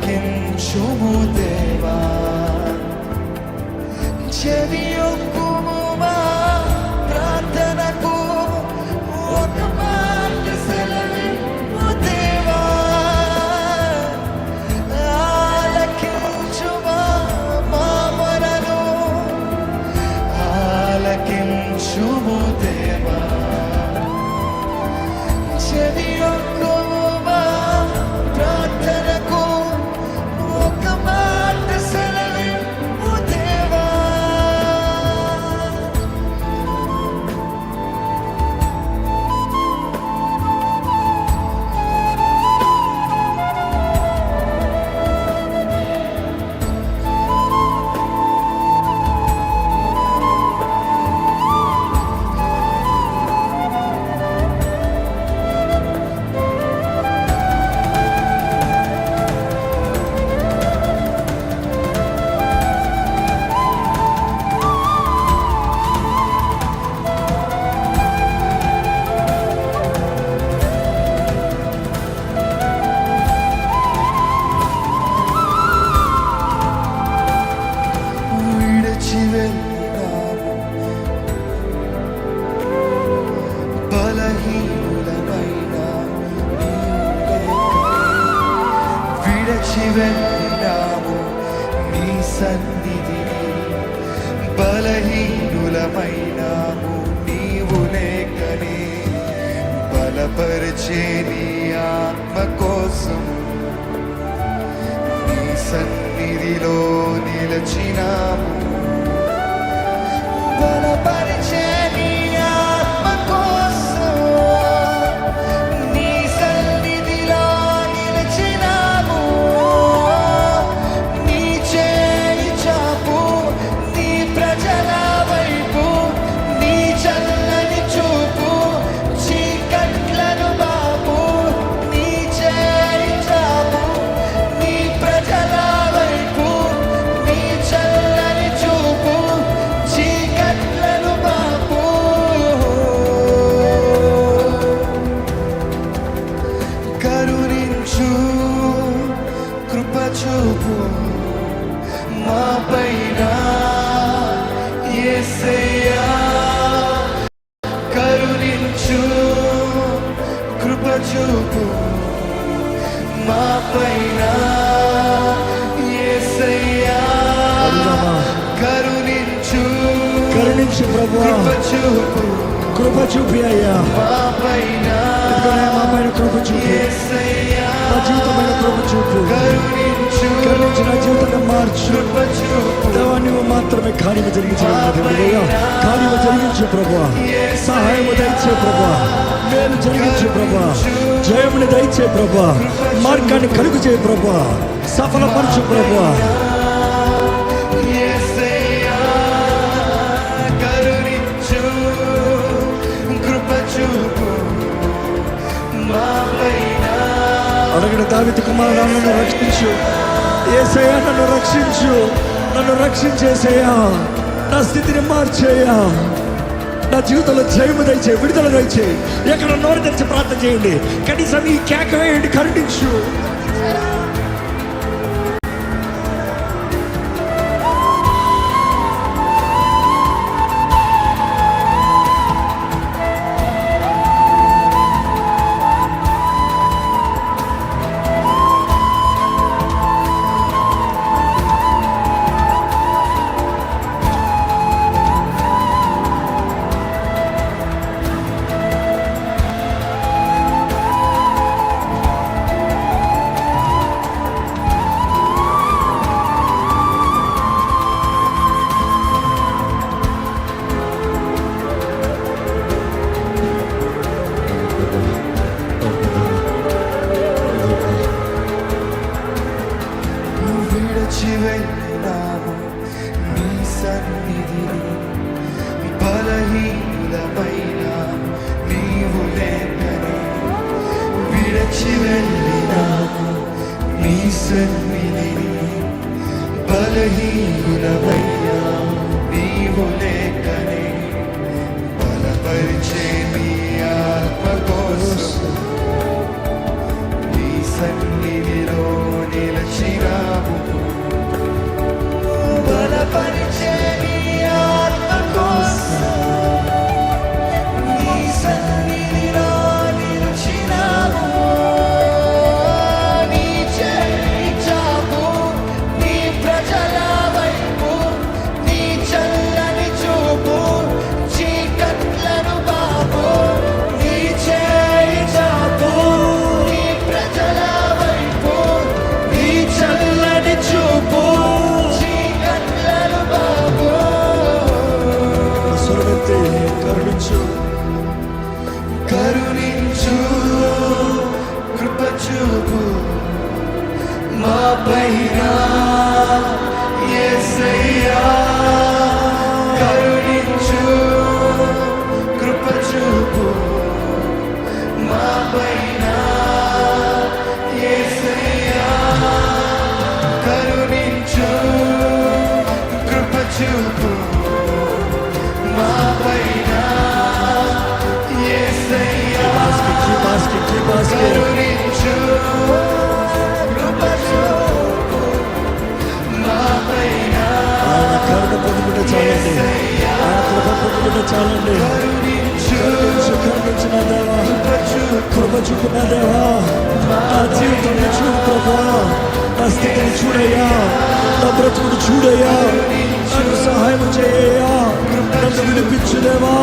ఆలకించుము దేవా, చెవియొక్కుము మా ప్రార్థనకు, ఒక మాట సెలవిమ్ము దేవా, ఆలకించుమా మా మొరను, ఆలకించుము దేవా, చెవియొక్కుము మా ప్రార్థనకు, ఒక మాట సెలవిమ్ము దేవా. విడిచి వెళ్ళినాము బలహీనులమైన విడిచి వెళ్ళినాము నీ సన్నిధిని, బలహీనులమైనాము నీవు లేకనే, బలపరిచే నీ ఆత్మ కోసం నీ సన్నిధిలో నిలచినాము, బలపరిచే నీ ఆత్మ కోసం నీ సన్నిధిలో నిలచినాము, నీ చేయి చాపు నీ ప్రజల వైపు, నీ చల్లని చూపు చీకట్లను బాపు, నీ చేయి చాపు నీ ప్రజల వైపు, నీ చల్లని చూపు చీకట్లను బాపు. కరుణించు కృప చూపు మా పైన యేసయ్యా, కరుణించు కృప చూపు మా పైన యేసయ్యా, కరుణించు ప్రభువా, కృప చూపి అయ్యా, మా పైన కృప చూపి, నా జీవితమైన కృప చూపు, కరుణించి నా జీవితాన్ని మార్చు దేవా, నువ్వు మాత్రమే కార్యము జరిగించగలవు, కార్యము జరిగించు ప్రభువా, సహాయము దయచే ప్రభువా, మేలు జరిగించు ప్రభువా, జయముని దయచే ప్రభువా, మార్గాన్ని కలుగు చేయ ప్రభువా, సఫలపరచు ప్రభువా. అడగడ దావీదు కుమారుడా, నన్ను రక్షించు యేసయ్యా, నన్ను రక్షించు, నన్ను రక్షించేసేయా, నా స్థితిని మార్చేయా, నా జీవితంలో జయము దయచేయి, విడుదల దయచేయి. ఎక్కడ నోరు తెరిచి ప్రార్థన చేయండి, కనీసం ఈ కేక వేయండి, కరుణించు. వెళ్ళినాము నీ సన్నిధిని, బలహీనమైన నీవు లేకనే, విడిచి వెళ్ళినాము నీ సన్నిధిని, బలహీనమైన నీవు లేకనే, బలపరిచే నీ ఆత్మ కోసం నీ సన్నిధిలో నిలచిన చూపునా దేవా, నా జీవితాన్ని చూడు ప్రభా, నా స్థితిని చూడయ్యా, నా బ్రతుకును చూడయ్యా, నన్ను సహాయం చేయయ్యా, నన్ను విడిపించు దేవా.